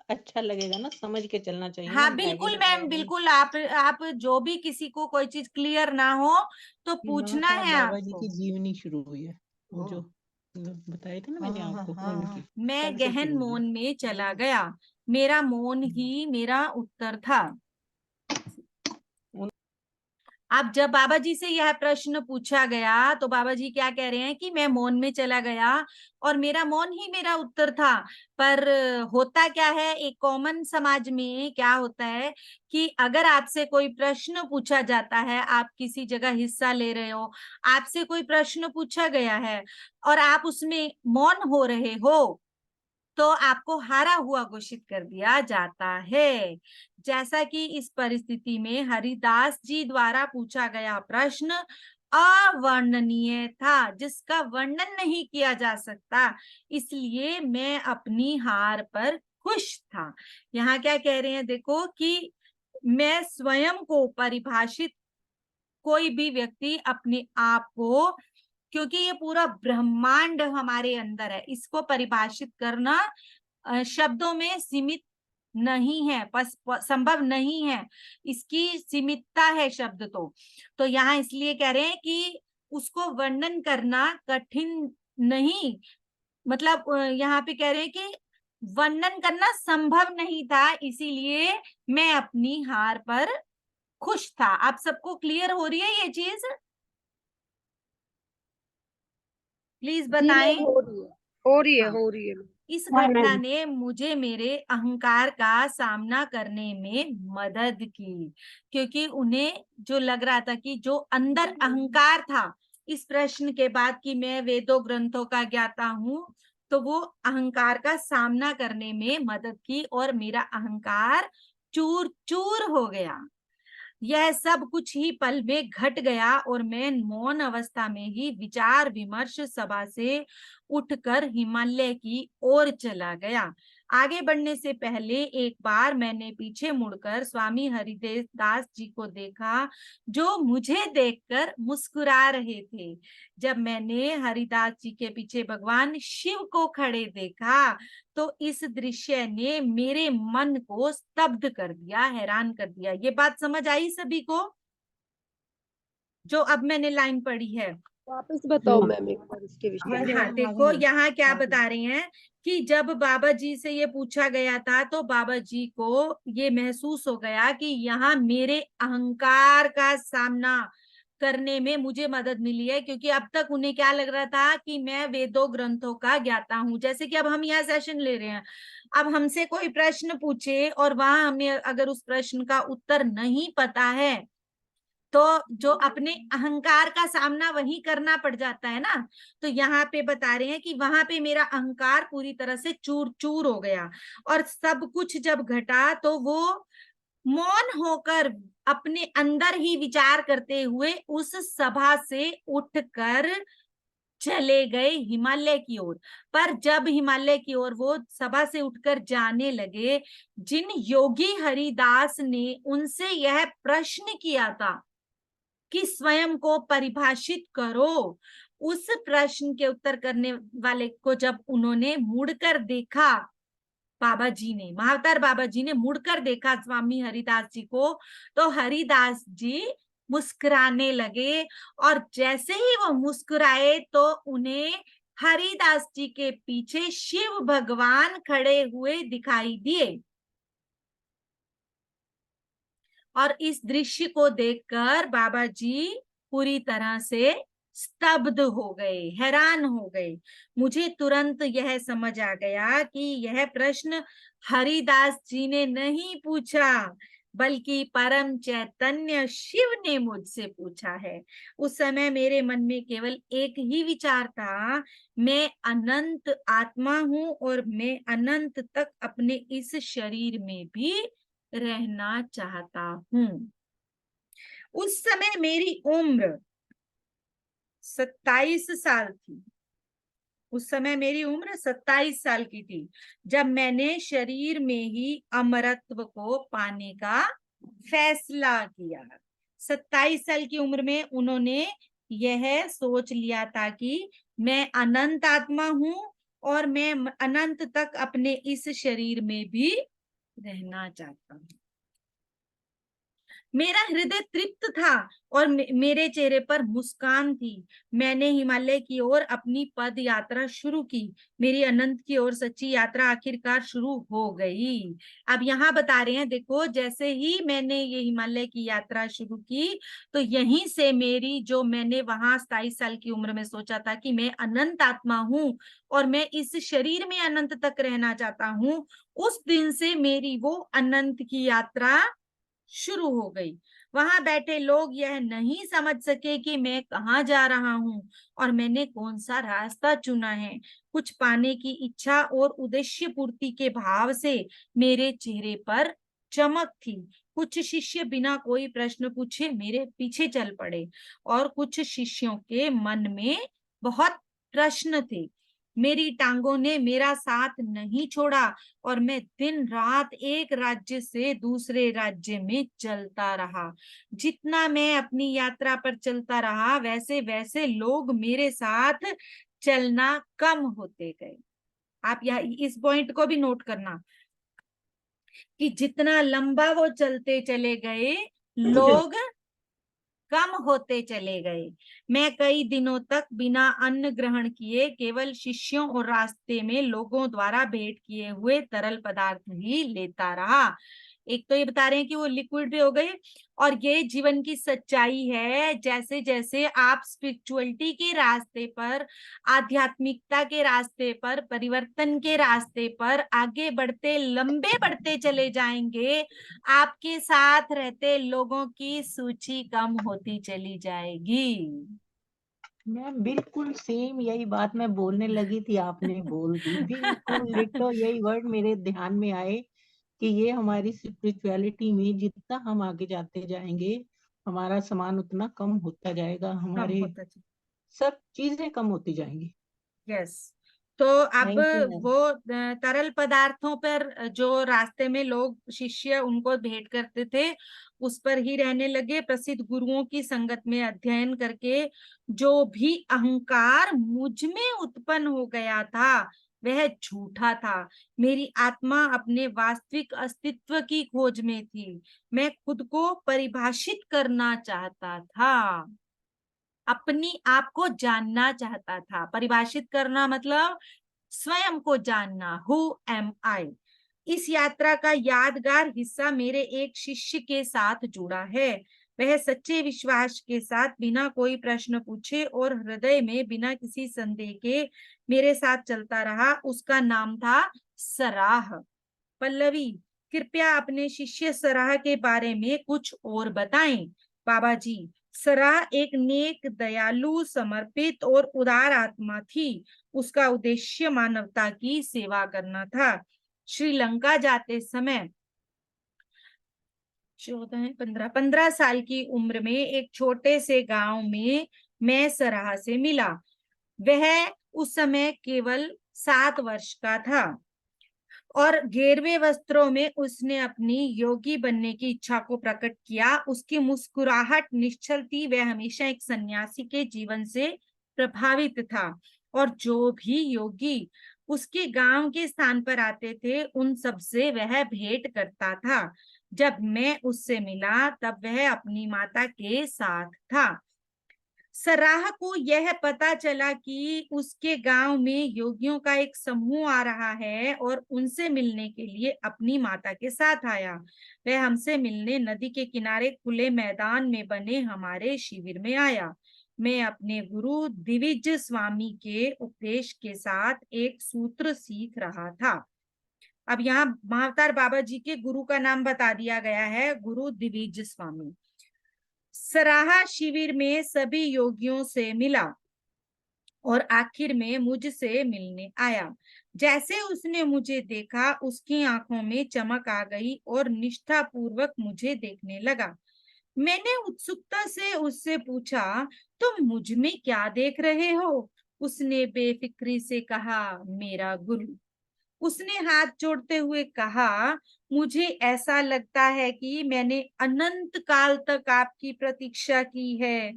अच्छा लगेगा ना, समझ के चलना चाहिए ना, हाँ बैग बिल्कुल में मैम, बिल्कुल। आप जो भी किसी को कोई चीज क्लियर ना हो तो वहां पूछना से है बाबा जी आपको। की जीवनी शुरू हुई है, वो जो बताए थे ना मैंने आपको, उनकी मैं तब से गहन शुरू हुई है। मौन में चला गया, मेरा मौन ही मेरा उत्तर था। अब जब बाबा जी से यह प्रश्न पूछा गया तो बाबा जी क्या कह रहे हैं कि मैं मौन में चला गया और मेरा मौन ही मेरा उत्तर था। पर होता क्या है, एक कॉमन समाज में क्या होता है कि अगर आपसे कोई प्रश्न पूछा जाता है, आप किसी जगह हिस्सा ले रहे हो, आपसे कोई प्रश्न पूछा गया है और आप उसमें मौन हो रहे हो, तो आपको हारा हुआ घोषित कर दिया जाता है। जैसा कि इस परिस्थिति में हरिदास जी द्वारा पूछा गया प्रश्न अवर्णनीय था, जिसका वर्णन नहीं किया जा सकता, इसलिए मैं अपनी हार पर खुश था। यहाँ क्या कह रहे हैं, देखो कि मैं स्वयं को परिभाषित, कोई भी व्यक्ति अपने आप को, क्योंकि ये पूरा ब्रह्मांड हमारे अंदर है, इसको परिभाषित करना शब्दों में सीमित नहीं है, संभव नहीं है, इसकी सीमितता है शब्द। तो यहाँ इसलिए कह रहे हैं कि उसको वर्णन करना कठिन नहीं, मतलब यहाँ पे कह रहे हैं कि वर्णन करना संभव नहीं था, इसीलिए मैं अपनी हार पर खुश था। आप सबको क्लियर हो रही है ये चीज? प्लीज जी बताएं। मैम, हो रही है, हो रही है, हाँ, हो रही है। इस हाँ घटना मैम। ने मुझे मेरे अहंकार का सामना करने में मदद की, क्योंकि उन्हें जो लग रहा था कि जो अंदर अहंकार था इस प्रश्न के बाद कि मैं वेदों ग्रंथों का ज्ञाता हूं, तो वो अहंकार का सामना करने में मदद की और मेरा अहंकार चूर चूर हो गया। यह सब कुछ ही पल में घट गया और मैं मौन अवस्था में ही विचार विमर्श सभा से उठकर हिमालय की ओर चला गया। आगे बढ़ने से पहले एक बार मैंने पीछे मुड़कर स्वामी हरिदेव दास जी को देखा, जो मुझे देखकर मुस्कुरा रहे थे। जब मैंने हरिदास जी के पीछे भगवान शिव को खड़े देखा, तो इस दृश्य ने मेरे मन को स्तब्ध कर दिया, हैरान कर दिया। ये बात समझ आई सभी को, जो अब मैंने लाइन पढ़ी है? वापस बताओ हाँ, मैम एक बार इसके विषय हाँ, में। हाँ हाँ, आ देखो, गई, यहाँ क्या आ गई। बता रहे हैं कि जब बाबा जी से ये पूछा गया था तो बाबा जी को ये महसूस हो गया कि यहाँ मेरे अहंकार का सामना करने में मुझे मदद मिली है, क्योंकि अब तक उन्हें क्या लग रहा था कि मैं वेदों ग्रंथों का ज्ञाता हूं। जैसे कि अब हम यहाँ सेशन ले रहे हैं, अब हमसे कोई प्रश्न पूछे और वहां हमें अगर उस प्रश्न का उत्तर नहीं पता है तो जो अपने अहंकार का सामना वही करना पड़ जाता है ना। तो यहाँ पे बता रहे हैं कि वहां पे मेरा अहंकार पूरी तरह से चूर चूर हो गया, और सब कुछ जब घटा तो वो मौन होकर अपने अंदर ही विचार करते हुए उस सभा से उठकर चले गए हिमालय की ओर। पर जब हिमालय की ओर वो सभा से उठकर जाने लगे, जिन योगी हरिदास ने उनसे यह प्रश्न किया था कि स्वयं को परिभाषित करो, उस प्रश्न के उत्तर करने वाले को जब उन्होंने मुड़कर देखा, बाबा जी ने, महाअवतार बाबा जी ने मुड़कर देखा स्वामी हरिदास जी को, तो हरिदास जी मुस्कुराने लगे, और जैसे ही वो मुस्कुराए तो उन्हें हरिदास जी के पीछे शिव भगवान खड़े हुए दिखाई दिए। और इस दृश्य को देखकर बाबा जी पूरी तरह से स्तब्ध हो गए, हैरान हो गए। मुझे तुरंत यह समझ आ गया कि यह प्रश्न हरिदास जी ने नहीं पूछा, बल्कि परम चैतन्य शिव ने मुझसे पूछा है। उस समय मेरे मन में केवल एक ही विचार था, मैं अनंत आत्मा हूं और मैं अनंत तक अपने इस शरीर में भी रहना चाहता हूं। उस समय मेरी उम्र 27 साल थी। उस समय मेरी उम्र 27 साल की थी, जब मैंने शरीर में ही अमरत्व को पाने का फैसला किया। 27 साल की उम्र में उन्होंने यह सोच लिया था कि मैं अनंत आत्मा हूं और मैं अनंत तक अपने इस शरीर में भी रहना चाहता हूं। मेरा हृदय तृप्त था और मेरे चेहरे पर मुस्कान थी। मैंने हिमालय की ओर अपनी पद यात्रा शुरू की। मेरी अनंत की ओर सच्ची यात्रा आखिरकार शुरू हो गई। अब यहाँ बता रहे हैं, देखो, जैसे ही मैंने ये हिमालय की यात्रा शुरू की, तो यहीं से मेरी, जो मैंने वहां 27 साल की उम्र में सोचा था कि मैं अनंत आत्मा हूं और मैं इस शरीर में अनंत तक रहना चाहता हूं, उस दिन से मेरी वो अनंत की यात्रा शुरू हो गई। वहां बैठे लोग यह नहीं समझ सके कि मैं कहाँ जा रहा हूँ और मैंने कौन सा रास्ता चुना है। कुछ पाने की इच्छा और उद्देश्य पूर्ति के भाव से मेरे चेहरे पर चमक थी। कुछ शिष्य बिना कोई प्रश्न पूछे मेरे पीछे चल पड़े, और कुछ शिष्यों के मन में बहुत प्रश्न थे। मेरी टांगों ने मेरा साथ नहीं छोड़ा और मैं दिन रात एक राज्य से दूसरे राज्य में चलता रहा। जितना मैं अपनी यात्रा पर चलता रहा, वैसे वैसे लोग मेरे साथ चलना कम होते गए। आप यहाँ इस पॉइंट को भी नोट करना कि जितना लंबा वो चलते चले गए, लोग कम होते चले गए। मैं कई दिनों तक बिना अन्न ग्रहण किए केवल शिष्यों और रास्ते में लोगों द्वारा भेंट किए हुए तरल पदार्थ ही लेता रहा। एक तो ये बता रहे हैं कि वो लिक्विड भी हो गए, और ये जीवन की सच्चाई है। जैसे जैसे आप स्पिरिचुअलिटी के रास्ते पर, आध्यात्मिकता के रास्ते पर, परिवर्तन के रास्ते पर आगे बढ़ते, लंबे बढ़ते चले जाएंगे, आपके साथ रहते लोगों की सूची कम होती चली जाएगी। मैम बिल्कुल सेम यही बात मैं बोलने लगी थी, आपने बोल दी। बिल्कुल डिट्टो यही वर्ड मेरे ध्यान में आए कि ये हमारी स्पिरिचुअलिटी में जितना हम आगे जाते जाएंगे, हमारा सामान उतना कम होता जाएगा, कम हमारे होता चला। सब चीजें कम होती जाएंगी। यस। तो अब थैंक यू मैम। वो तरल पदार्थों पर जो रास्ते में लोग, शिष्य उनको भेंट करते थे, उस पर ही रहने लगे। प्रसिद्ध गुरुओं की संगत में अध्ययन करके जो भी अहंकार मुझ में उत्पन्न हो गया था वह झूठा था। मेरी आत्मा अपने वास्तविक अस्तित्व की खोज में थी। मैं खुद को परिभाषित करना चाहता था, अपनी आप को जानना चाहता था। परिभाषित करना मतलब स्वयं को जानना, हु एम आई। इस यात्रा का यादगार हिस्सा मेरे एक शिष्य के साथ जुड़ा है। वह सच्चे विश्वास के साथ बिना कोई प्रश्न पूछे और हृदय में बिना किसी संदेह के मेरे साथ चलता रहा, उसका नाम था सराह। पल्लवी, कृपया अपने शिष्य सराह के बारे में कुछ और बताएं। बाबा जी, सराह एक नेक, दयालु, समर्पित और उदार आत्मा थी। उसका उद्देश्य मानवता की सेवा करना था। श्रीलंका जाते समय 15 साल की उम्र में एक छोटे से गांव में मैं सराह से मिला। वह उस समय केवल 7 वर्ष का था और गेरुए वस्त्रों में उसने अपनी योगी बनने की इच्छा को प्रकट किया। उसकी मुस्कुराहट निश्चल थी। वह हमेशा एक सन्यासी के जीवन से प्रभावित था और जो भी योगी उसके गांव के स्थान पर आते थे उन सब से वह भेंट करता था। जब मैं उससे मिला तब वह अपनी माता के साथ था। सराह को यह पता चला कि उसके गांव में योगियों का एक समूह आ रहा है और उनसे मिलने के लिए अपनी माता के साथ आया। वह हमसे मिलने नदी के किनारे खुले मैदान में बने हमारे शिविर में आया। मैं अपने गुरु दिविज स्वामी के उपदेश के साथ एक सूत्र सीख रहा था। अब यहाँ महाअवतार बाबा जी के गुरु का नाम बता दिया गया है, गुरु दिविज स्वामी। सराहा शिविर में सभी योगियों से मिला और आखिर में मुझसे मिलने आया। जैसे उसने मुझे देखा उसकी आंखों में चमक आ गई और निष्ठा पूर्वक मुझे देखने लगा। मैंने उत्सुकता से उससे पूछा, तुम मुझ में क्या देख रहे हो? उसने बेफिक्री से कहा, मेरा गुरु। उसने हाथ जोड़ते हुए कहा, मुझे ऐसा लगता है कि मैंने अनंत काल तक आपकी प्रतीक्षा की है।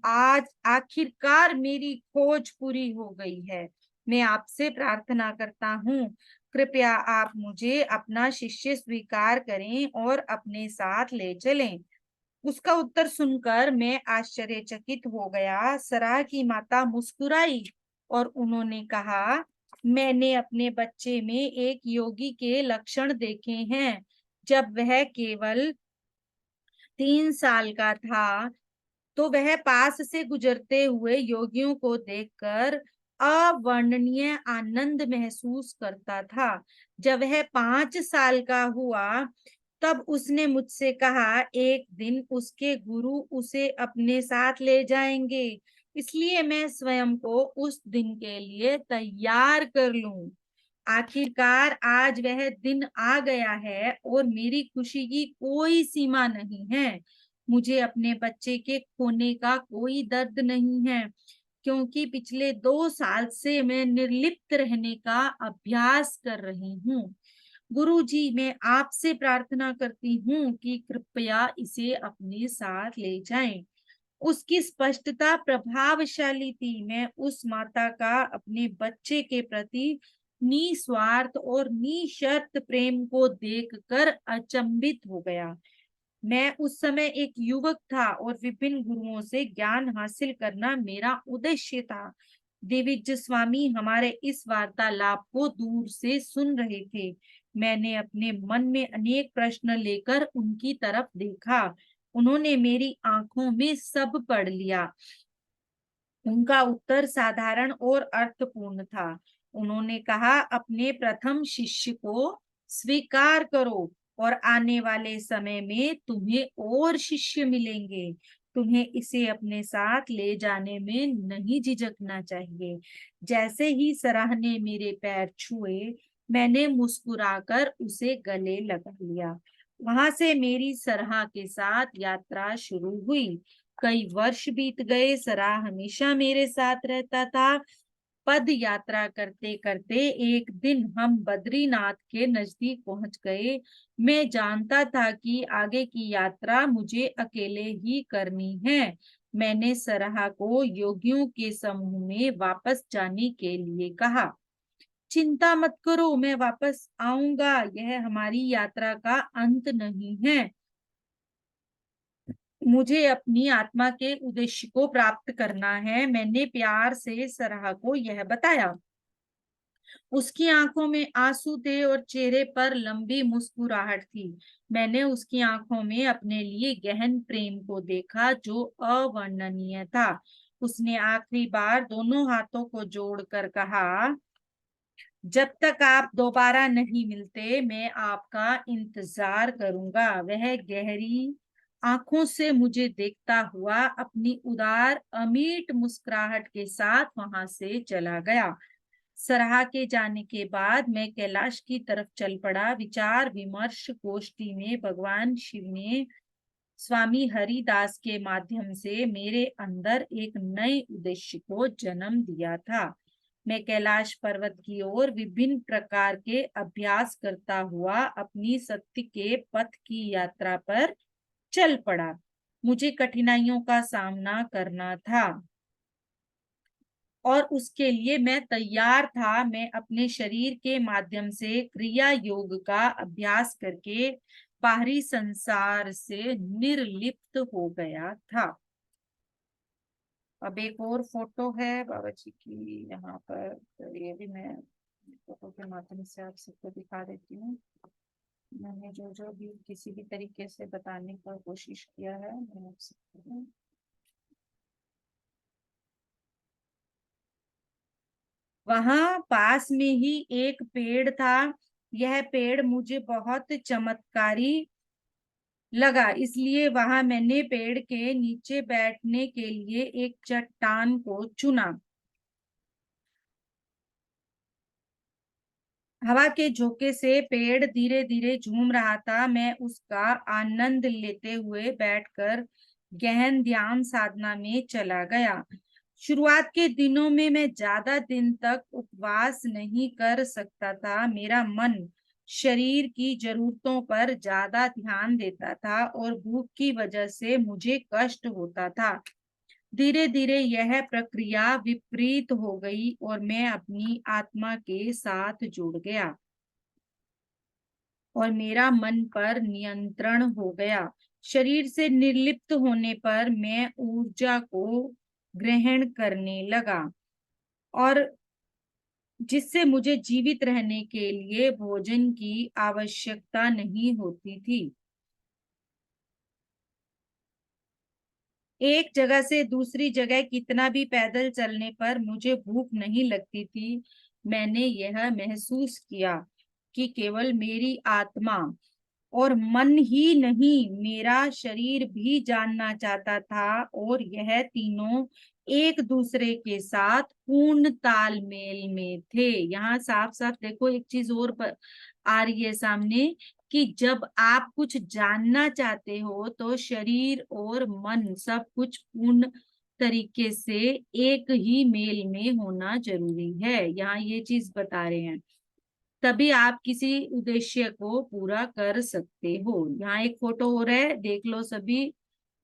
आज आखिरकार मेरी खोज पूरी हो गई है। मैं आपसे प्रार्थना करता हूँ, कृपया आप मुझे अपना शिष्य स्वीकार करें और अपने साथ ले चलें। उसका उत्तर सुनकर मैं आश्चर्यचकित हो गया। सराह की माता मुस्कुराई और उन्होंने कहा, मैंने अपने बच्चे में एक योगी के लक्षण देखे हैं। जब वह केवल 3 साल का था तो वह पास से गुजरते हुए योगियों को देखकर अवर्णनीय आनंद महसूस करता था। जब वह 5 साल का हुआ तब उसने मुझसे कहा, एक दिन उसके गुरु उसे अपने साथ ले जाएंगे, इसलिए मैं स्वयं को उस दिन के लिए तैयार कर लूं। आखिरकार आज वह दिन आ गया है और मेरी खुशी की कोई सीमा नहीं है। मुझे अपने बच्चे के खोने का कोई दर्द नहीं है, क्योंकि पिछले 2 साल से मैं निर्लिप्त रहने का अभ्यास कर रही हूँ। गुरुजी, मैं आपसे प्रार्थना करती हूँ कि कृपया इसे अपने साथ ले जाएं। उसकी स्पष्टता प्रभावशाली थी। मैं उस माता का अपने बच्चे के प्रति निस्वार्थ और निशर्त प्रेम को देखकर अचंभित हो गया। मैं उस समय एक युवक था और विभिन्न गुरुओं से ज्ञान हासिल करना मेरा उद्देश्य था। दिविज स्वामी हमारे इस वार्तालाप को दूर से सुन रहे थे। मैंने अपने मन में अनेक प्रश्न लेकर उनकी तरफ देखा। उन्होंने मेरी आंखों में सब पढ़ लिया। उनका उत्तर साधारण और अर्थपूर्ण था। उन्होंने कहा, अपने प्रथम शिष्य को स्वीकार करो और आने वाले समय में तुम्हें और शिष्य मिलेंगे। तुम्हें इसे अपने साथ ले जाने में नहीं झिझकना चाहिए। जैसे ही सराह ने मेरे पैर छुए, मैंने मुस्कुराकर उसे गले लगा लिया। वहां से मेरी सराह के साथ यात्रा शुरू हुई। कई वर्ष बीत गए। सराह हमेशा मेरे साथ रहता था। पद यात्रा करते करते एक दिन हम बद्रीनाथ के नजदीक पहुंच गए। मैं जानता था कि आगे की यात्रा मुझे अकेले ही करनी है। मैंने सराह को योगियों के समूह में वापस जाने के लिए कहा। चिंता मत करो, मैं वापस आऊंगा। यह हमारी यात्रा का अंत नहीं है। मुझे अपनी आत्मा के उद्देश्य को प्राप्त करना है। मैंने प्यार से सराह को यह बताया। उसकी आंखों में आंसू थे और चेहरे पर लंबी मुस्कुराहट थी। मैंने उसकी आंखों में अपने लिए गहन प्रेम को देखा जो अवर्णनीय था। उसने आखिरी बार दोनों हाथों को जोड़कर कहा, जब तक आप दोबारा नहीं मिलते मैं आपका इंतजार करूंगा। वह गहरी आंखों से मुझे देखता हुआ अपनी उदार अमीट मुस्कुराहट के साथ वहां से चला गया। सराह के जाने के बाद मैं कैलाश की तरफ चल पड़ा। विचार विमर्श गोष्ठी में भगवान शिव ने स्वामी हरिदास के माध्यम से मेरे अंदर एक नए उद्देश्य को जन्म दिया था। मैं कैलाश पर्वत की ओर विभिन्न प्रकार के अभ्यास करता हुआ अपनी सत्य के पथ की यात्रा पर चल पड़ा। मुझे कठिनाइयों का सामना करना था और उसके लिए मैं तैयार था। मैं अपने शरीर के माध्यम से क्रिया योग का अभ्यास करके बाहरी संसार से निर्लिप्त हो गया था। अब एक और फोटो है बाबा जी की यहाँ पर, तो ये भी मैं फोटो के माध्यम से आप सबको दिखा देती हूँ। मैंने जो जो भी किसी भी तरीके से बताने का कोशिश किया है मैं आप सबको, वहां पास में ही एक पेड़ था। यह पेड़ मुझे बहुत चमत्कारी लगा, इसलिए वहां मैंने पेड़ के नीचे बैठने के लिए एक चट्टान को चुना। हवा के झोंके से पेड़ धीरे धीरे झूम रहा था। मैं उसका आनंद लेते हुए बैठकर गहन ध्यान साधना में चला गया। शुरुआत के दिनों में मैं ज्यादा दिन तक उपवास नहीं कर सकता था। मेरा मन शरीर की जरूरतों पर ज्यादा ध्यान देता था और भूख की वजह से मुझे कष्ट होता था। धीरे धीरे यह प्रक्रिया विपरीत हो गई और मैं अपनी आत्मा के साथ जुड़ गया और मेरा मन पर नियंत्रण हो गया। शरीर से निर्लिप्त होने पर मैं ऊर्जा को ग्रहण करने लगा और जिससे मुझे जीवित रहने के लिए भोजन की आवश्यकता नहीं होती थी। एक जगह से दूसरी जगह कितना भी पैदल चलने पर मुझे भूख नहीं लगती थी। मैंने यह महसूस किया कि केवल मेरी आत्मा और मन ही नहीं, मेरा शरीर भी जानना चाहता था और यह तीनों एक दूसरे के साथ पूर्ण तालमेल में थे। यहाँ साफ साफ देखो एक चीज और आ रही है सामने कि जब आप कुछ जानना चाहते हो तो शरीर और मन सब कुछ पूर्ण तरीके से एक ही मेल में होना जरूरी है। यहाँ ये चीज बता रहे हैं, तभी आप किसी उद्देश्य को पूरा कर सकते हो। यहाँ एक फोटो हो रहा है, देख लो सभी।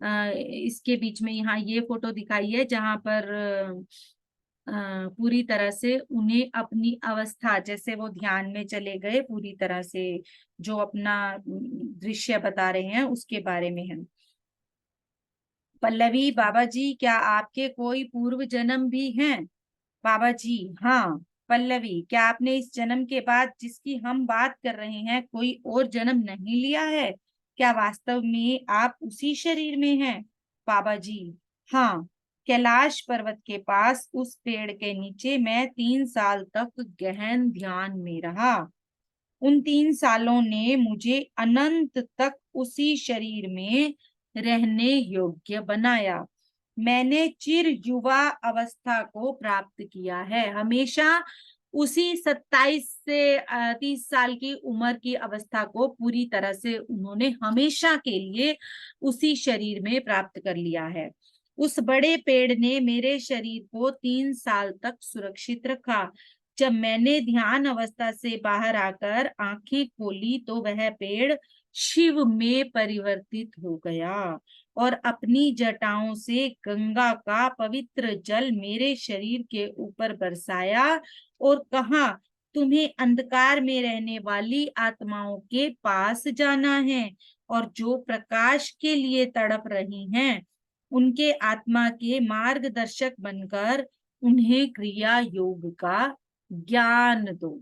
इसके बीच में यहाँ ये फोटो दिखाई है जहां पर पूरी तरह से उन्हें अपनी अवस्था, जैसे वो ध्यान में चले गए, पूरी तरह से जो अपना दृश्य बता रहे हैं उसके बारे में है। पल्लवी, बाबा जी क्या आपके कोई पूर्व जन्म भी हैं? बाबा जी हाँ। पल्लवी, क्या आपने इस जन्म के बाद जिसकी हम बात कर रहे हैं कोई और जन्म नहीं लिया है? क्या वास्तव में आप उसी शरीर में हैं? बाबा जी हाँ। कैलाश पर्वत के पास उस पेड़ के नीचे मैं 3 साल तक गहन ध्यान में रहा। उन 3 सालों ने मुझे अनंत तक उसी शरीर में रहने योग्य बनाया। मैंने चिर युवा अवस्था को प्राप्त किया है। हमेशा उसी 27 से 30 साल की उम्र की अवस्था को पूरी तरह से उन्होंने हमेशा के लिए उसी शरीर में प्राप्त कर लिया है। उस बड़े पेड़ ने मेरे शरीर को 3 साल तक सुरक्षित रखा। जब मैंने ध्यान अवस्था से बाहर आकर आंखें खोली तो वह पेड़ शिव में परिवर्तित हो गया और अपनी जटाओं से गंगा का पवित्र जल मेरे शरीर के ऊपर बरसाया और कहा, तुम्हें अंधकार में रहने वाली आत्माओं के पास जाना है और जो प्रकाश के लिए तड़प रही हैं उनके आत्मा के मार्गदर्शक बनकर उन्हें क्रिया योग का ज्ञान दो।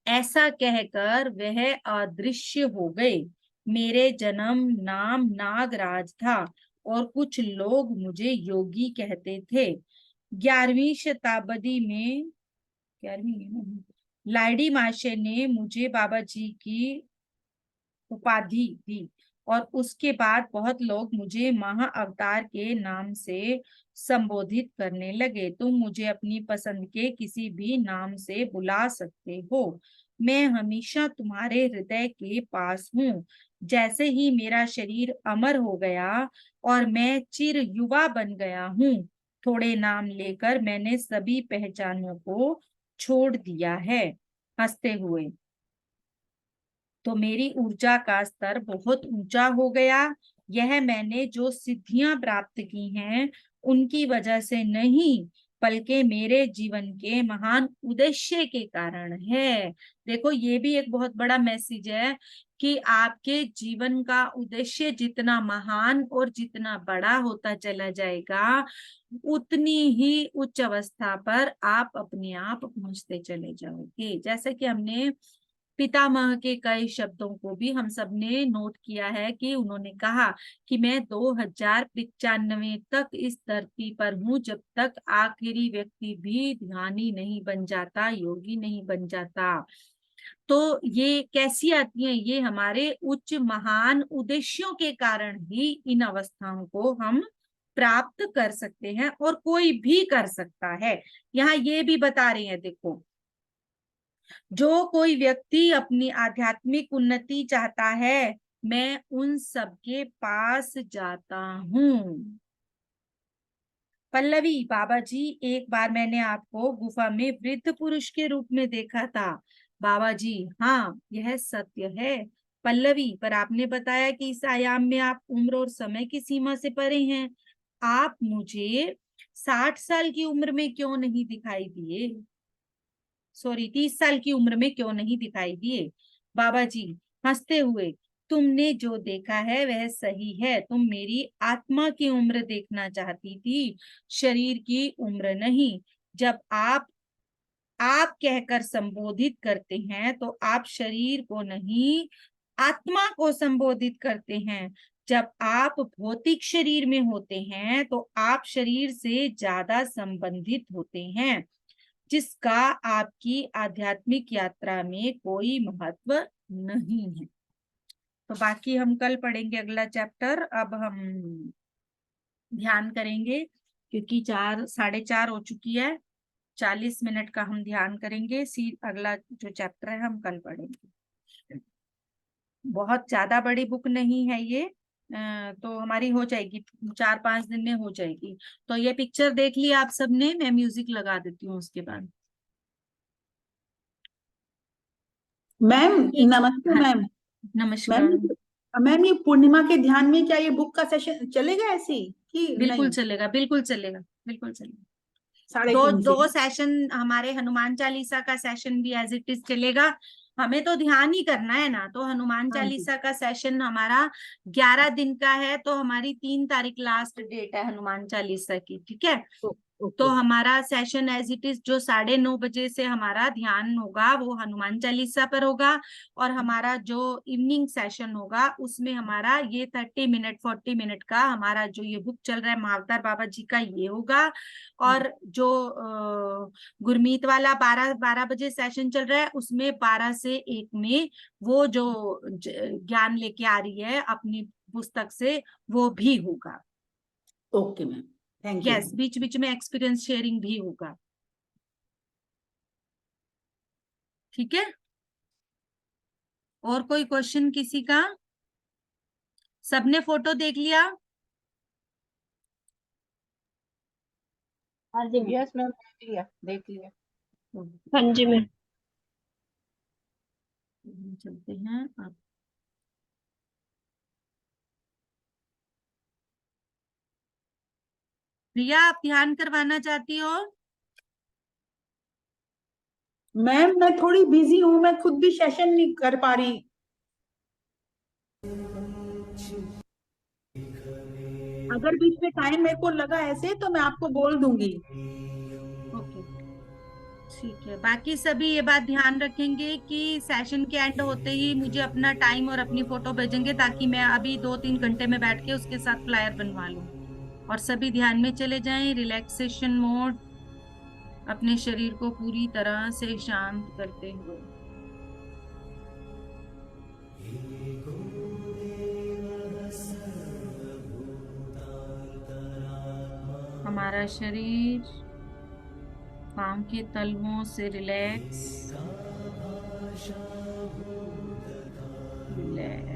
ऐसा कहकर वह अदृश्य हो गए। मेरे जन्म नाम नागराज था और कुछ लोग मुझे योगी कहते थे। 11वीं शताब्दी में 11वीं लाडी माशे ने मुझे बाबा जी की उपाधि दी और उसके बाद बहुत लोग मुझे महा अवतार के नाम से संबोधित करने लगे। तुम मुझे अपनी पसंद के किसी भी नाम से बुला सकते हो, मैं हमेशा तुम्हारे हृदय के पास हूँ। जैसे ही मेरा शरीर अमर हो गया और मैं चिर युवा बन गया हूँ, थोड़े नाम लेकर मैंने सभी पहचानों को छोड़ दिया है। हंसते हुए, तो मेरी ऊर्जा का स्तर बहुत ऊंचा हो गया। यह मैंने जो सिद्धियां प्राप्त की हैं उनकी वजह से नहीं, बल्कि मेरे जीवन के महान उद्देश्य के कारण है। देखो, ये भी एक बहुत बड़ा मैसेज है कि आपके जीवन का उद्देश्य जितना महान और जितना बड़ा होता चला जाएगा, उतनी ही उच्च अवस्था पर आप अपने आप पहुंचते चले जाओगे। जैसे कि हमने पितामह के कई शब्दों को भी हम सब ने नोट किया है कि उन्होंने कहा कि मैं 2095 तक इस धरती पर हूँ, जब तक आखिरी व्यक्ति भी ध्यानी नहीं बन जाता, योगी नहीं बन जाता। तो ये कैसी आती है? ये हमारे उच्च महान उद्देश्यों के कारण ही इन अवस्थाओं को हम प्राप्त कर सकते हैं, और कोई भी कर सकता है। यहाँ ये भी बता रहे हैं, देखो, जो कोई व्यक्ति अपनी आध्यात्मिक उन्नति चाहता है, मैं उन सबके पास जाता हूँ। पल्लवी, बाबा जी, एक बार मैंने आपको गुफा में वृद्ध पुरुष के रूप में देखा था। बाबा जी, हाँ, यह सत्य है। पल्लवी, पर आपने बताया कि इस आयाम में आप उम्र और समय की सीमा से परे हैं। आप मुझे 60 साल की उम्र में क्यों नहीं दिखाई दिए? सॉरी, 30 साल की उम्र में क्यों नहीं दिखाई दिए? बाबा जी हंसते हुए, तुमने जो देखा है वह सही है। तुम मेरी आत्मा की उम्र देखना चाहती थी, शरीर की उम्र नहीं। जब आप कहकर संबोधित करते हैं तो आप शरीर को नहीं, आत्मा को संबोधित करते हैं। जब आप भौतिक शरीर में होते हैं तो आप शरीर से ज्यादा संबंधित होते हैं, जिसका आपकी आध्यात्मिक यात्रा में कोई महत्व नहीं है। तो बाकी हम कल पढ़ेंगे अगला चैप्टर। अब हम ध्यान करेंगे, क्योंकि 4:30 हो चुकी है। 40 मिनट का हम ध्यान करेंगे। अगला जो चैप्टर है हम कल पढ़ेंगे। बहुत ज्यादा बड़ी बुक नहीं है ये, तो हमारी हो जाएगी, 4-5 दिन में हो जाएगी। तो ये पिक्चर देख लिया आप सबने, मैं म्यूजिक लगा देती हूँ उसके बाद। मैम नमस्ते। हाँ, मैम नमस्कार। मैम ये पूर्णिमा के ध्यान में क्या ये बुक का सेशन चलेगा ऐसे ही कि बिल्कुल नहीं? चलेगा, बिल्कुल चलेगा, बिल्कुल चलेगा। 3:30 से? दो सेशन, हमारे हनुमान चालीसा का सेशन भी एज इट इज चलेगा। हमें तो ध्यान ही करना है ना, तो हनुमान हाँ जी। चालीसा का सेशन हमारा 11 दिन का है। तो हमारी 3 तारीख लास्ट डेट है हनुमान चालीसा की, ठीक है? तो ओके। हमारा सेशन एज इट इज जो 9:30 बजे से हमारा ध्यान होगा वो हनुमान चालीसा पर होगा, और हमारा जो इवनिंग सेशन होगा उसमें हमारा ये 40 मिनट 40 मिनट का हमारा जो ये बुक चल रहा है महाअवतार बाबा जी का, ये होगा। और जो गुरमीत वाला 12 बजे सेशन चल रहा है उसमें 12 से 1 में वो जो ज्ञान लेके आ रही है अपनी पुस्तक से, वो भी होगा। Okay ma'am, thank you. Yes, बीच बीच में एक्सपीरियंस शेयरिंग भी होगा, ठीक है? और कोई क्वेश्चन किसी का? सबने फोटो देख लिया? हाँ जी मैम। यस मैम, देख लिया। हाँ जी मैम। चलते हैं अब। प्रिया, आप ध्यान करवाना चाहती हो? मैम मैं थोड़ी बिजी हूँ, मैं खुद भी सेशन नहीं कर पा रही। अगर बीच में टाइम मेरे को लगा ऐसे तो मैं आपको बोल दूंगी। ओके। ठीक है, बाकी सभी ये बात ध्यान रखेंगे कि सेशन के एंड होते ही मुझे अपना टाइम और अपनी फोटो भेजेंगे, ताकि मैं अभी 2-3 घंटे में बैठ के उसके साथ फ्लायर बनवा लूं। और सभी ध्यान में चले जाएं, रिलैक्सेशन मोड, अपने शरीर को पूरी तरह से शांत करते हुए। हमारा शरीर पांव के तलवों से रिलैक्स रिलैक्स।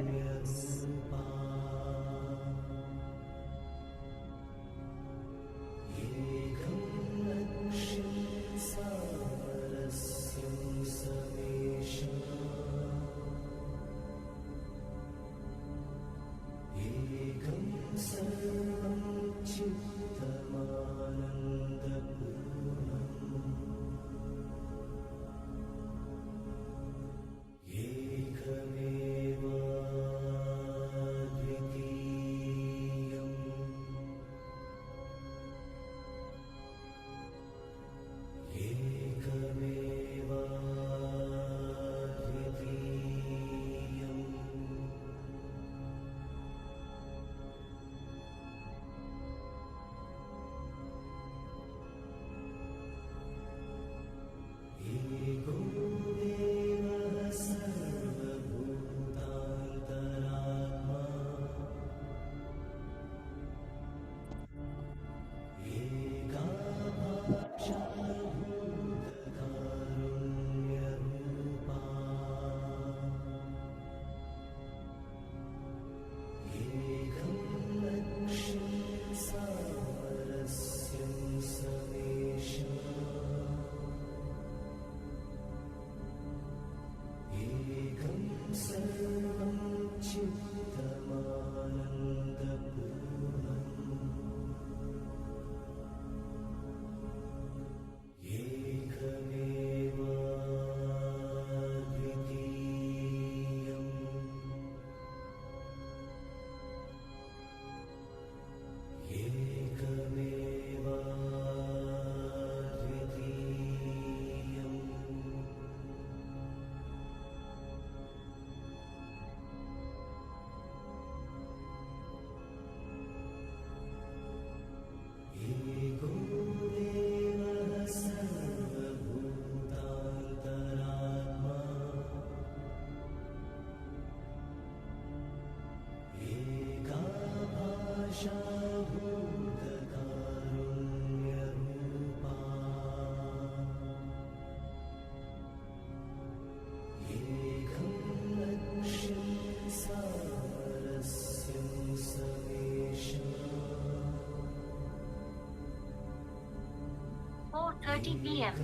p.m.